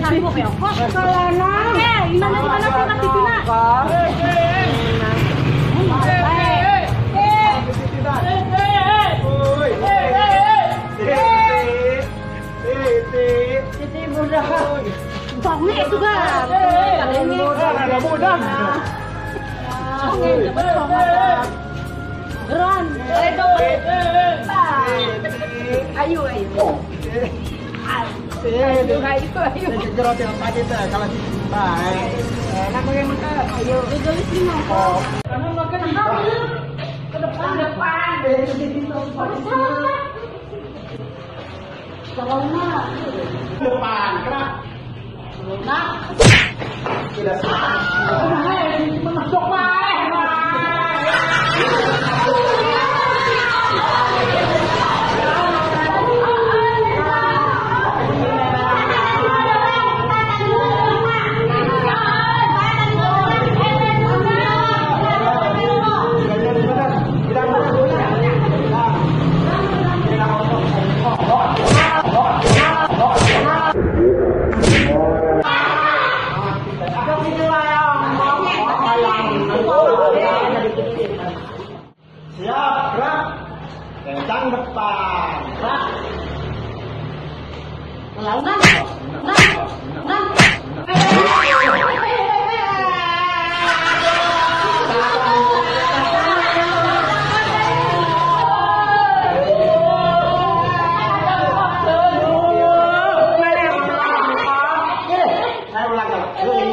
sanggup ya kok kalana gimana sih Tina Titi mudah bangun itu kan ada mudah Geran, ayo. Ayo. Jerot yang tadi teh kalau baik. Enak bagaimana? Ayo. Jadi sini mau. Karena makan ke depan. Kalau mana? Depan, gerak. Nah. Tidak salah. Masuk baik. Siap, gerak. Kencang depan. Gerak. Lalu nang. Saya ulang.